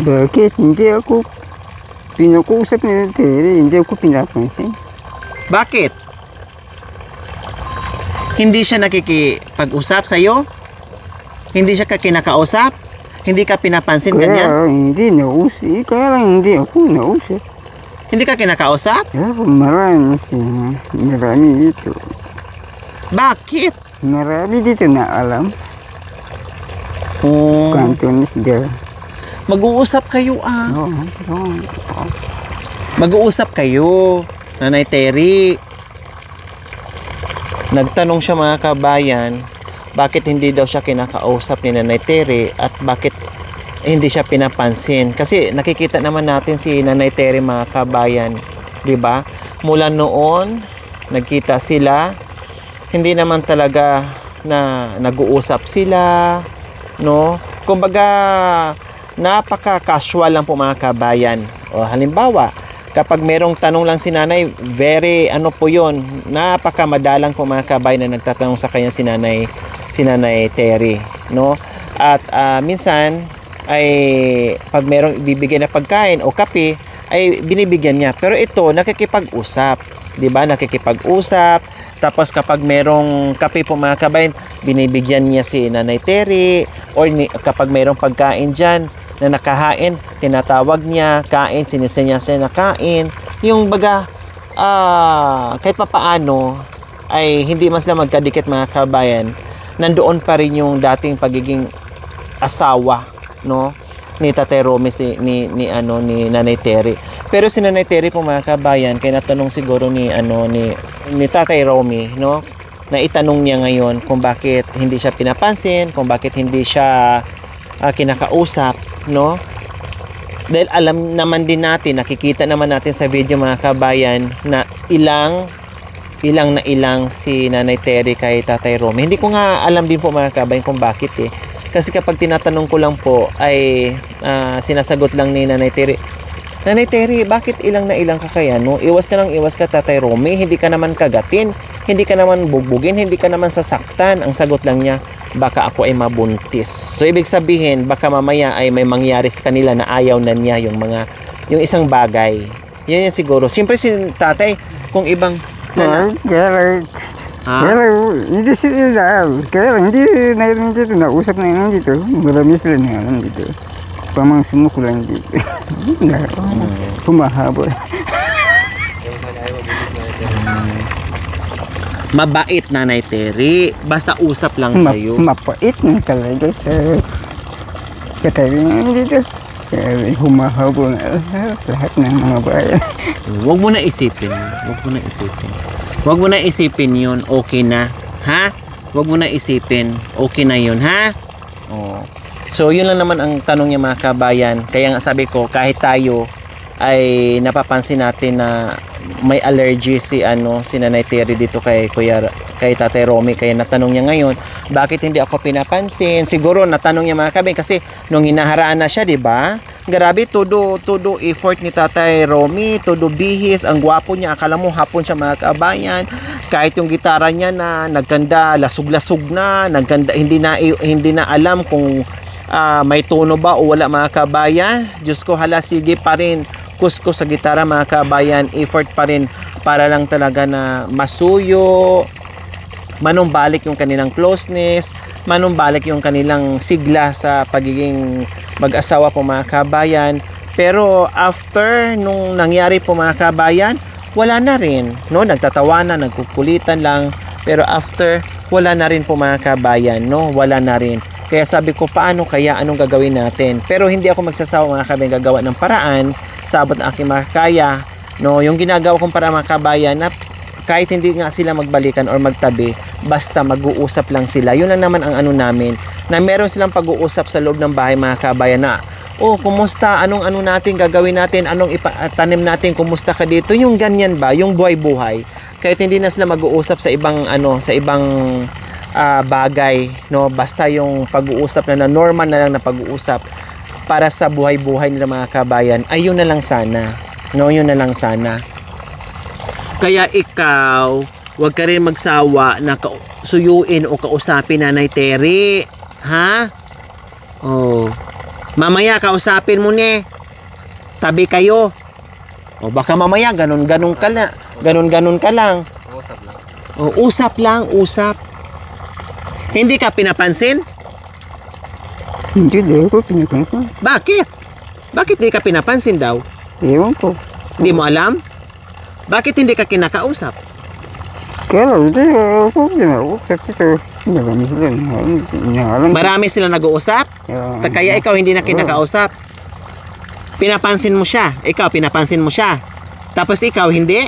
Bakit hindi ako pinukusap ni Terry, hindi ako pinapansin? Bakit? Hindi siya nakikipag-usap sa'yo? Hindi siya kinakausap? Hindi ka pinapansin ganyan? Kaya hindi nausap, kaya lang hindi ako nausap. Hindi ka kinakausap? Kaya marami dito. Bakit? Marami dito na alam. Oh, Cantonese girl. mag-uusap kayo Oo. Mag-uusap kayo, Nanay Terry. Nagtanong siya mga kabayan, bakit hindi daw siya kinakausap ni Nanay Terry at bakit hindi siya pinapansin. Kasi nakikita naman natin si Nanay Terry mga kabayan, 'di ba? Mula noon, nagkita sila, hindi naman talaga na nag-uusap sila, no? Kumbaga, napaka-casual lang po mga kabayan. O halimbawa, kapag merong tanong lang si nanay, very ano po yun, napaka-madalang po mga kabayan na nagtatanong sa kanya si nanay Terry, no? At minsan ay pag merong ibibigay na pagkain o kape ay binibigyan niya. Pero ito nakikipag-usap, 'di ba? Nakikipag-usap. Tapos kapag merong kape po mga kabayan, binibigyan niya si Nanay Terry, or kapag merong pagkain diyan na nakahain, tinatawag niya, kain, sinisenya siya na kain. Yung baga, kahit papaano, ay hindi mas lang magkadikit mga kabayan, nandoon pa rin yung dating pagiging asawa, no? Ni Tatay Romy, ni Nanay Terry. Pero si Nanay Terry po mga kabayan, kaya natanong siguro ni Tatay Romy, no? Na itanong niya ngayon kung bakit hindi siya pinapansin, kung bakit hindi siya kinakausap, no? Dahil alam naman din natin, nakikita naman natin sa video mga kabayan na ilang si Nanay Terry kay Tatay Romy. Hindi ko nga alam din po mga kabayan kung bakit eh. Kasi kapag tinatanong ko lang po ay sinasagot lang ni Nanay Terry, Nanay Terry, bakit ilang ka kaya, no? Iwas ka Tatay Romy, hindi ka naman kagatin, hindi ka naman bugbugin, hindi ka naman sasaktan. Ang sagot lang niya, baka ako ay mabuntis. So ibig sabihin, baka mamaya ay may mangyari sa kanila na ayaw na niya yung isang bagay. Yan siguro. Siyempre si tatay, kung ibang Kaya hindi sila hindi dito nausap na yun dito. Marami sila na alam dito. Pamang sumuko lang dito. Humahaba. Mabait Nanay Terry. Basta usap lang kayo. Mapait na talaga sa katabi namin dito. Kaya humahaba na lahat ng mga bayan. Huwag mo na isipin. Huwag mo na isipin yun. Okay na. Ha? Huwag mo na isipin. Okay na yun. Ha? Oh. So, yun lang naman ang tanong niya mga kabayan. Kaya nga sabi ko, kahit tayo ay napapansin natin na may allergy si Nanay Terry dito kay Tatay Romy. Kaya natanong niya ngayon, bakit hindi ako pinapansin? Siguro natanong niya mga kabayan kasi nung hinaharaan na siya, di ba? Grabe, todo effort ni Tatay Romy, todo bihis, ang gwapo niya, akala mo hapon siya mga kabayan. Kahit yung gitara niya na nagkanda, lasug-lasug na, nagkanda, hindi na alam kung may tono ba o wala mga kabayan. Diyos ko, hala, sige pa rin, kusko sa gitara mga kabayan, effort pa rin para lang talaga na masuyo, manumbalik yung kanilang closeness, manumbalik yung kanilang sigla sa pagiging mag-asawa po mga kabayan. Pero after nung nangyari po mga kabayan, wala na rin, no? Nagtatawanan, nagkukulitan lang, pero after wala na rin po mga kabayan, no? Wala na rin. Kaya sabi ko, paano kaya, anong gagawin natin? Pero hindi ako magsasawa mga kabayan gagawa ng paraan sa abot ng aking makakaya, no? Yung ginagawa kong para mga kabayan na kahit hindi nga sila magbalikan or magtabi, basta mag-uusap lang sila. Yun lang naman ang namin, na meron silang pag-uusap sa loob ng bahay mga kabayan na, oh, kumusta, anong natin gagawin natin, anong itanim natin, kumusta ka dito, yung ganyan ba, yung buhay-buhay. Kahit hindi na sila mag-uusap sa ibang bagay, no? Basta yung pag-uusap na normal na lang na pag-uusap para sa buhay-buhay nila mga kabayan, ay yun na lang sana, no? Yun na lang sana. Kaya ikaw, huwag ka rin magsawa na suyuin o kausapin Nanay Terry. Ha? Oh. Mamaya kausapin mo ni. Tabi kayo. O baka mamaya ganun-ganun ka na. Ganun-ganun ka lang. Usap lang, usap. Hindi ka pinapansin? Hindi daw ako pinapansin. Bakit? Bakit hindi ka pinapansin daw? Ewan ko. Hindi mo alam? Bakit hindi ka kinakausap? Kaya hindi ako kinausap dito. Marami sila na Marami sila nag-uusap? Kaya ikaw hindi na kinakausap. Pinapansin mo siya. Ikaw, pinapansin mo siya. Tapos ikaw, hindi?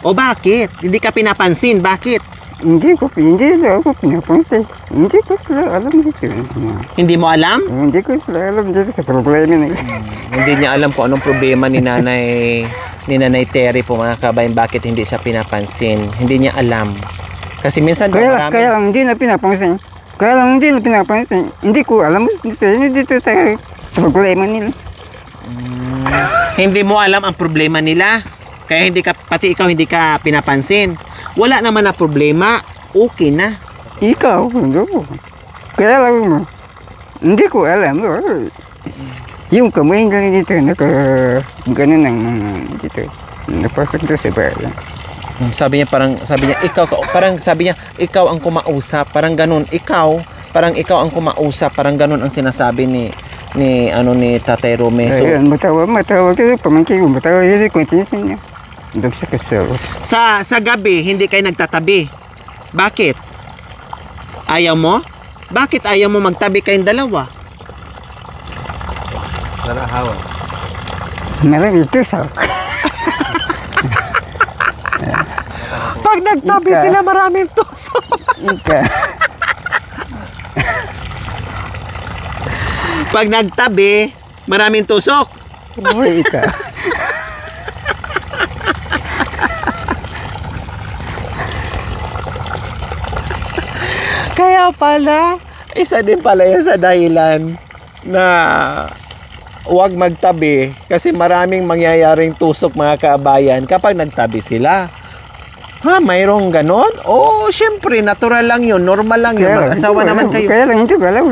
O bakit? Hindi ka pinapansin. Bakit? Hindi daw ako pinapansin. Hindi ko sila alam dito. Hindi mo alam? Hindi ko sila alam dito sa problema nila. Hindi niya alam kung anong problema ni Nanay Terry po mga kabayan. Bakit hindi siya pinapansin? Hindi niya alam. Kasi minsan Kaya lang hindi na pinapansin. Hindi ko alam dito sa problema nila. Hindi mo alam ang problema nila. Kaya pati ikaw hindi ka pinapansin. Wala naman na problema. Okay na. Ikaw, hindi ko. Kaya lang hindi ko alam. Yung kamay lang dito, ganun ang dito. Napasok doon sa bayan. Sabi niya, ikaw ang kumausap. Parang ganun. Parang ikaw ang kumausap. Parang ganun ang sinasabi ni Tatay Rome. So, Ayan, matawa kayo, pamangkin ko, matawa yun, kwentinsin niya. Dagsa ka sa gabi, hindi kayo nagtatabi. Bakit? Ayaw mo? Bakit ayaw mo magtabi kayong dalawa? Marami ito sa Pag nagtabi Ika. sila, maraming tusok. Ika. Pag nagtabi, maraming tusok. Uy, ika. Kaya pala, isa din pala yan sa dahilan na huwag magtabi kasi maraming mangyayaring tusok mga kabayan kapag nagtabi sila. Ha, mayroong ganon? Oo, syempre, natural lang yun, normal lang yun. Mag-asawa naman kayo. Kaya lang hindi ko alam.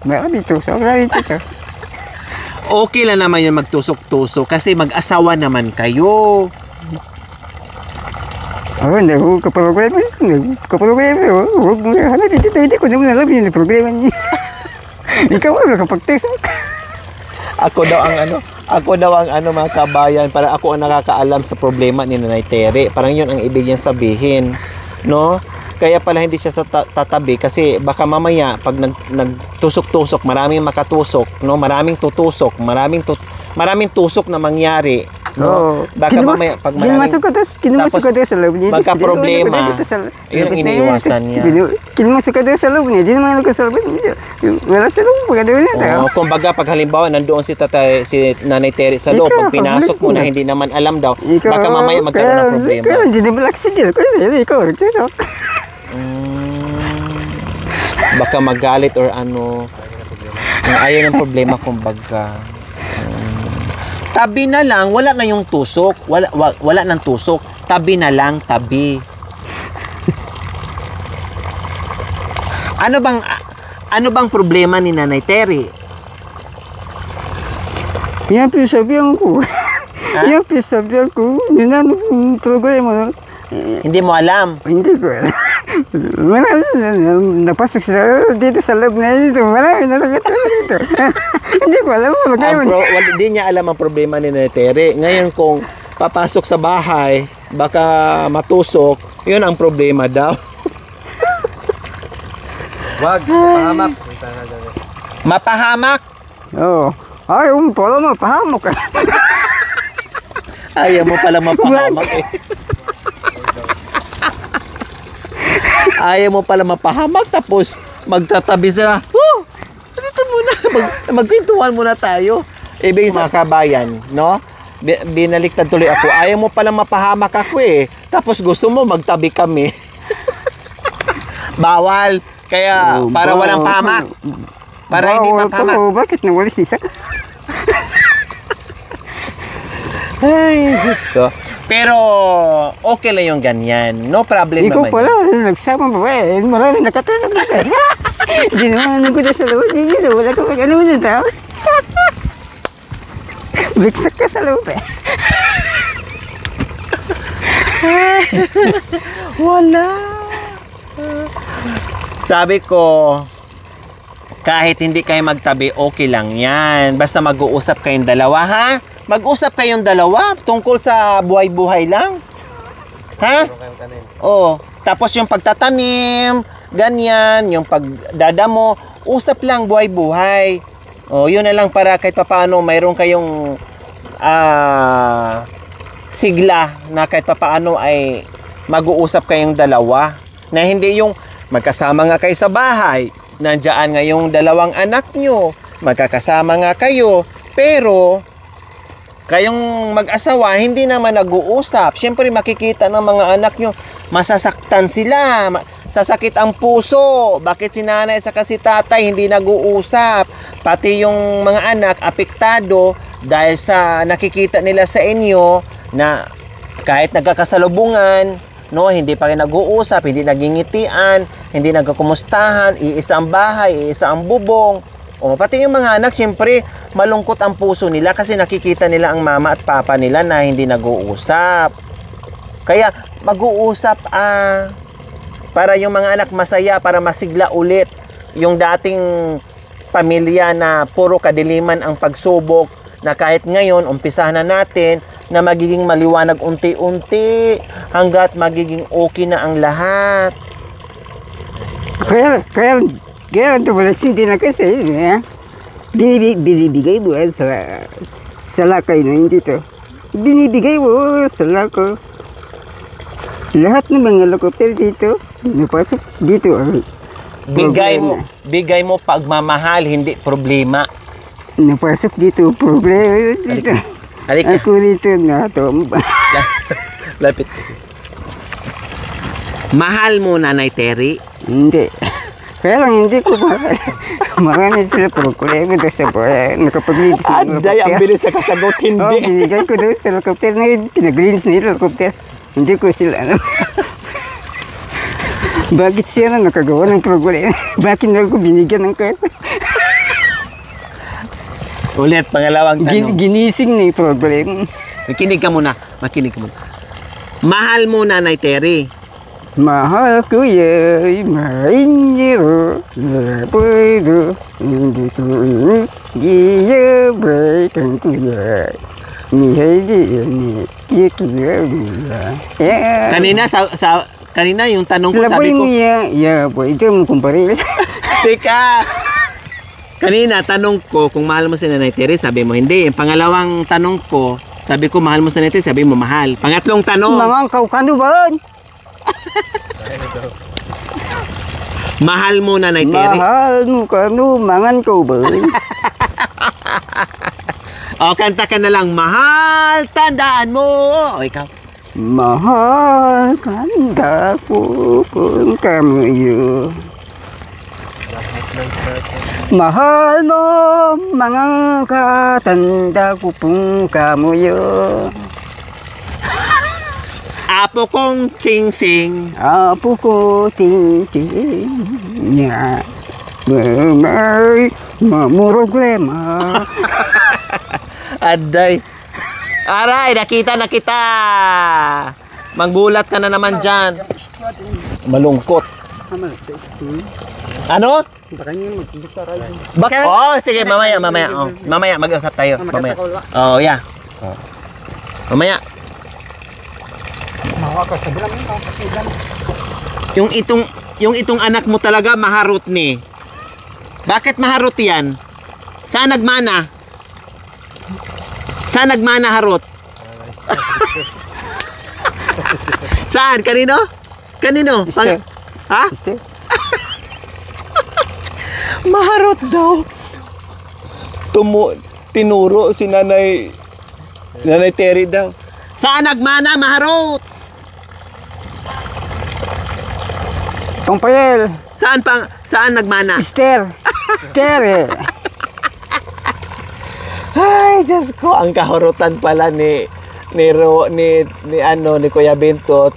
Marami ito. Okay lang naman yun magtusok-tusok kasi mag-asawa naman kayo. Hindi ko kaproblema. Huwag mo hanapin dito. Hindi ko naman alam yung problema niya. Ikaw ang nakapagtusok. Ako daw ang mga kabayan, para ako ang nakakaalam sa problema ni Nanay Terry. Parang yun ang ibig niyang sabihin, no? Kaya pala hindi siya tatabi kasi baka mamaya pag nagtusok-tusok, maraming makatusok, no? Maraming tutusok, maraming tusok na mangyari, no? Baka mamaya pag Kinmasok ko doon sa loob niya. magka-problema. Yun ang iniiwasan niya. Kinmasok ko doon sa loob niya. Di naman ako sa loob niya. Wala sa loob. Pagkadawin niya. Kumbaga pag halimbawa nandoon si Nanay Terry sa loob, pag pinasok mo na hindi naman alam daw, baka mamaya magkaroon ng problema. Kaya hindi naman accident. Kaya ikaw nagtusok. Baka magalit or ano. Ayaw ng problema kumbaga. Tabi na lang, wala na yung tusok. Wala nang tusok. Tabi na lang, tabi. Ano bang problema ni Nanay Terry? Yung pisabihan ko. Yung pisabihan ko. Yun ang problema. Hindi mo alam. Hindi ko alam. Napasok siya dito sa loob na dito. Marami na lang ito dito. Hindi ko alam. Hindi niya alam ang problema ni Nanay Terry. Ngayon kung papasok sa bahay, baka matusok, yun ang problema daw. Wag, mapahamak. Mapahamak? Oo. Ay, pala mapahamak ka. Ayaw mo pala mapahamak eh. Ayaw mo pala mapahamak tapos magtatabi sila. Dito muna. Magkwentuhan muna tayo. Ibig mga kabayan, no? Binaliktad tuloy ako. Ayaw mo pala mapahamak ako eh. Tapos gusto mo magtabi kami. Bawal. Kaya para walang pahamak. Para hindi mapahamak. Bakit nawalis isa? Ay, Diyos ko. Pero, okay lang yung ganyan. No problem Ikaw naman. pala, nagsama ba eh? Marami nakatulog na. Ginawa ko na sa loob. Hindi na, wala ka mag-ano na tao. Bigsak ka sa loob eh. Wala. Sabi ko, kahit hindi kayo magtabi, okay lang yan. Basta mag-uusap kayong dalawa, ha? Mag-usap kayong dalawa tungkol sa buhay-buhay lang. Ha? Oo. Tapos yung pagtatanim, ganyan, yung pagdadamo, usap lang buhay-buhay. O, yun na lang para kahit papaano mayroon kayong sigla na kahit papaano ay mag-uusap kayong dalawa. Na hindi yung magkasama nga kayo sa bahay, nandiyan nga yung dalawang anak nyo, magkakasama nga kayo, pero kayong mag-asawa, hindi naman nag-uusap. Siyempre makikita ng mga anak nyo, masasaktan sila, sasakit ang puso. Bakit si nanay sa si tatay hindi nag-uusap? Pati yung mga anak apektado dahil sa nakikita nila sa inyo na kahit nagkakasalubungan, no, hindi pa rin nag-uusap, hindi nagingitian, hindi nagkakumustahan, iisa ang bahay, iisa ang bubong. O, pati yung mga anak, siyempre, malungkot ang puso nila kasi nakikita nila ang mama at papa nila na hindi nag-uusap. Kaya, mag-uusap para yung mga anak masaya, para masigla ulit yung dating pamilya na puro kadiliman ang pagsubok, na kahit ngayon, umpisahan na natin na magiging maliwanag unti-unti hanggat magiging okay na ang lahat. Kaya ito pala hindi na kasi, binibigay mo sa lakay na hindi to. Binibigay mo sa lako. Lahat ng mga helicopter dito, napasok dito. Bigay mo pagmamahal, hindi problema. Napasok dito, problema dito. Halika. Ako dito na tomba. Lapit. Mahal mo, Nanay Terry? Hindi. Kaya lang hindi ko marami sila problema doon sa buhay. Nakapaglinis na Aday, ang bilis na kasagot, hindi. Oo, binigay ko doon sa helicopter na yun. Pinaglinis na yun, helicopter. Hindi ko sila alam. Bakit siya na nakagawa ng problema? Bakit na ako binigyan ng kasa? Ulit, pangalawang tanong. Ginising na yung problema. Makinig ka muna. Mahal mo, Nanay Terry? Mahal ko ya'y marinero, laboy hindi ko giyabay kang kuya. Mihay ni kikiyabiya. Kanina yung tanong ko, sabi Laboy ko, niya, boy, ito mo kumparil. teka! Kanina, tanong ko, kung mahal mo si Nanay Terry, sabi mo hindi. Yung pangalawang tanong ko, sabi ko, mahal mo si Nanay Terry, sabi mo mahal. Pangatlong tanong, Mga kaukano ba? mahal mo, Nanay Terry? Mahal mo kano, mangan ko ba? O, kanta ka na lang, mahal, tandaan mo. O, ikaw. Mahal kanda ko kung kamuyo. Mahal mo mga katanda ko pong kamuyo. Apo kong sing-sing. Apo ko ting-ting niya. May mamoroglema. Aday. Aray, nakita na kita. Manggulat ka na naman dyan. Malungkot. Ano? Oh, sige, mamaya. Oh, mamaya, mag-usap tayo. Mamaya. Oh, yeah. Oh. Mamaya. Yung itong anak mo talaga maharot ni. Bakit maharot yan? Saan nagmana? Saan nagmana harot? Saan? Kanino? Kanino? Ha? Maharot daw. Tinuro si Nanay Terry daw. Saan nagmana maharot? Kumpayel. Saan nagmana? Mister. Tere. Ay, Diyos ko, ang kahurutan pala ni Kuya Bintot,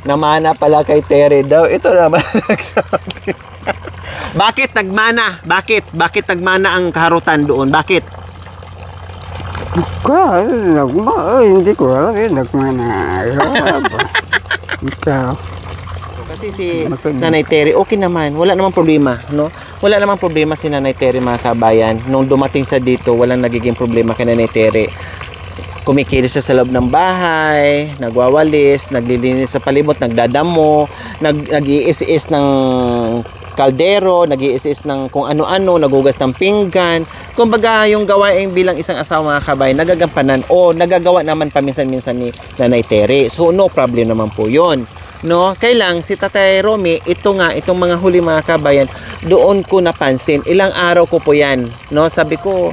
namana pala kay Terry daw. Ito naman nagsabi. Bakit nagmana? Bakit nagmana ang kaharutan doon? Bakit? Hindi ko alam nagmana. Ikaw. Kasi si Nanay Terry, okay naman. Wala namang problema, no? Wala namang problema si Nanay Terry, mga kabayan. Nung dumating sa dito, walang nagiging problema kay Nanay Terry. Kumikilos siya sa loob ng bahay, nagwawalis, naglilinis sa palibot, nagdadamo, nag-iis-is ng kaldero, nag-iis-is ng kung ano-ano, nagugas ng pinggan. Kumbaga, yung gawain bilang isang asawa, mga kabayan, nagagampanan o nagagawa naman paminsan-minsan ni Nanay Terry. So, no problem naman po yun. No, kailang si Tatay Romy, itong mga huli, mga kabayan, doon ko napansin. Ilang araw ko po yan, no? Sabi ko,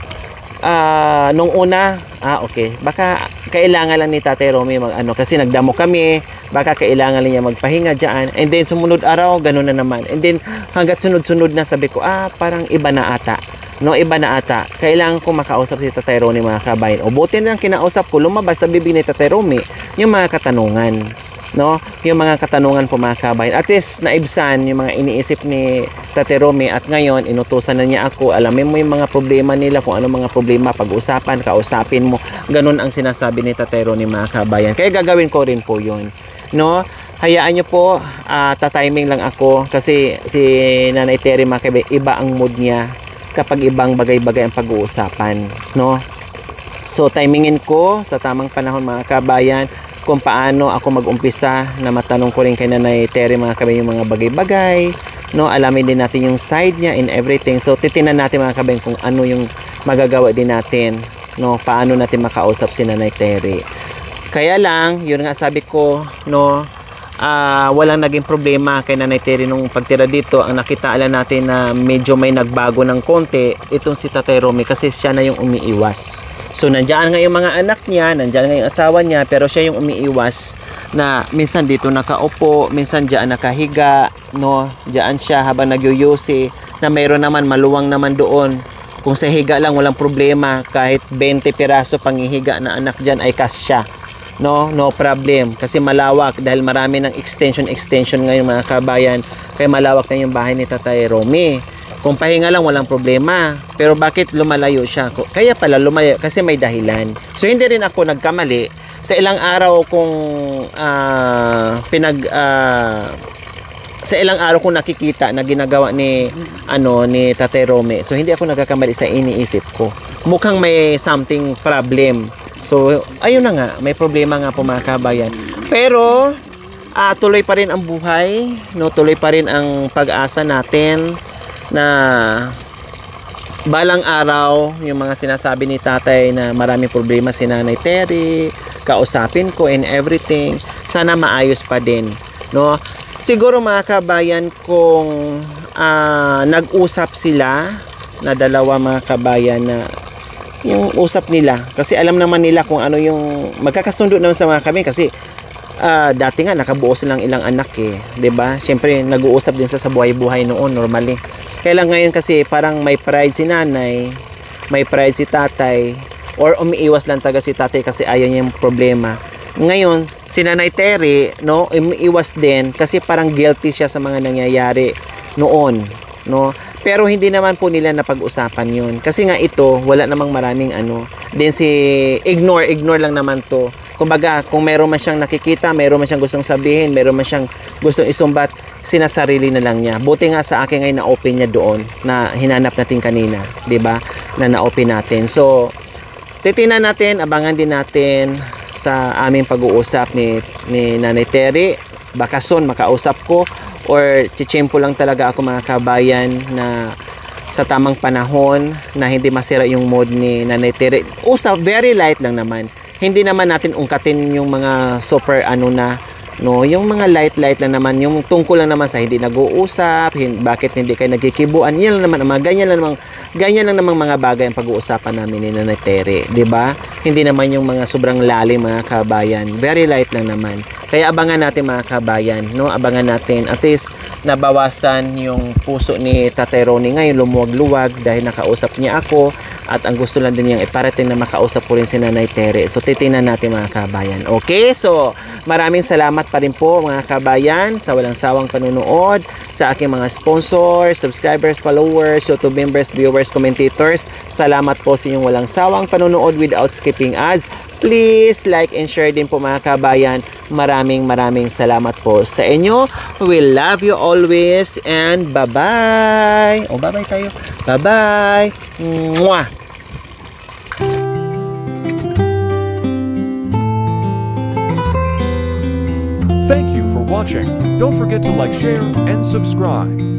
nung una, okay, baka kailangan lang ni Tatay Romy kasi nagdamo kami, baka kailangan lang niya magpahinga diyan. And then sumunod araw, ganoon na naman. And then hangga't sunod-sunod na, sabi ko, parang iba na ata. No, iba na ata. Kailangan ko makausap si Tatay Romy, mga kabayan. O buti na lang kinausap ko, lumabas sa bibig ni Tatay Romy yung mga katanungan. No, yung mga katanungan po, mga kabayan. At least naibsan yung mga iniisip ni Tate Romy, at ngayon inutusan na niya ako, alamin mo yung mga problema nila, kung ano mga problema, pag-usapan, kausapin mo. Ganun ang sinasabi ni Tate Romy, mga kabayan. Kaya gagawin ko rin po yun. No, hayaan nyo po, tatiming lang ako kasi si Nanay Terry, mga kabayan, iba ang mood niya kapag ibang bagay-bagay ang pag-uusapan. No, so timingin ko sa tamang panahon, mga kabayan, kung paano ako mag-umpisa na matanong ko rin kay Nanay Terry, mga kabayan, yung mga bagay-bagay, no? Alamin din natin yung side niya and everything. So titinan natin, mga kabayan, kung ano yung magagawa din natin, no? Paano natin makausap si Nanay Terry. Kaya lang, yun nga sabi ko, no, walang naging problema kay Nanay Terry nung pagtira dito. Ang nakita lang natin na medyo may nagbago ng konti, itong si Tatay Romy, kasi siya na yung umiiwas. So nandiyan nga yung mga anak niya, nandiyan nga yung asawa niya, pero siya yung umiiwas, na minsan dito nakaupo, minsan diyan nakahiga, no? Diyan siya habang nagyuyusi, na mayroon naman maluwang naman doon. Kung sa higa lang, walang problema, kahit 20 piraso panghihiga na anak diyan ay kasya. No problem, kasi malawak, dahil marami ng extension ngayon, mga kabayan, kaya malawak na yung bahay ni Tatay Romy. Kung pahinga lang, walang problema, pero bakit lumalayo siya? Kaya pala lumalayo, kasi may dahilan. So hindi rin ako nagkamali sa ilang araw kung sa ilang araw kong nakikita na ginagawa ni Tatay Romy. So hindi ako nagkakamali sa iniisip ko, mukhang may something problem. So, ayun na nga, may problema nga po, mga kabayan. Pero, tuloy pa rin ang buhay, no? Tuloy pa rin ang pag-asa natin na balang araw, yung mga sinasabi ni Tatay na maraming problema si Nanay Terry, kausapin ko and everything, sana maayos pa din, no? Siguro, mga kabayan, kung nag-usap sila na dalawa, mga kabayan, na yung usap nila, kasi alam naman nila kung ano yung magkakasundo naman sa mga kami, kasi dati nga nakabuo silang ilang anak, 'di ba? Siyempre nag-uusap din sa buhay-buhay noon normally. Kaya lang ngayon kasi parang may pride si nanay, may pride si tatay, or umiiwas lang taga si tatay kasi ayaw niya yung problema. Ngayon si Nanay Terry, no, umiiwas din kasi parang guilty siya sa mga nangyayari noon, no? Pero hindi naman po nila napag-usapan yun. Kasi nga ito, wala namang maraming Then si ignore lang naman to. Kumbaga, kung meron man siyang nakikita, meron man siyang gustong sabihin, meron man siyang gustong isumbat, sinasarili na lang niya. Buti nga sa akin ngayon na-open niya doon, na hinanap natin kanina, 'di ba? Na na-open natin. So, titingnan natin, abangan din natin sa aming pag-uusap ni Nanay Terry. Baka soon makausap ko, or chichimpo lang talaga ako, mga kabayan, na sa tamang panahon na hindi masira yung mood ni Nanay Terry. Usap, very light lang naman. Hindi naman natin ungkatin yung mga super no, yung mga light lang naman, yung tungkol lang naman sa hindi nag-uusap, bakit hindi kayo nagkikibuan. Yan lang naman, ganyan lang naman mga bagay ang pag-uusapan namin ni Nanay Terry, 'di ba? Hindi naman yung mga sobrang lalim, mga kabayan. Very light lang naman. Kaya abangan natin, mga kabayan, no? Abangan natin, at least nabawasan yung puso ni Tatay Ronnie ngayon, lumuwag-luwag dahil nakausap niya ako. at ang gusto lang din niyang iparating na makausap po rin si Nanay Tere. So titingnan natin mga kabayan. Okay, so maraming salamat pa rin po mga kabayan sa walang sawang panunood, sa aking mga sponsors, subscribers, followers, YouTube members, viewers, commentators. Salamat po sa inyong walang sawang panunood without skipping ads. Please like and share din po mga kabayan. Maraming salamat po sa inyo. We love you always and bye-bye. O bye-bye tayo. Bye-bye. Mwah! Thank you for watching. Don't forget to like, share, and subscribe.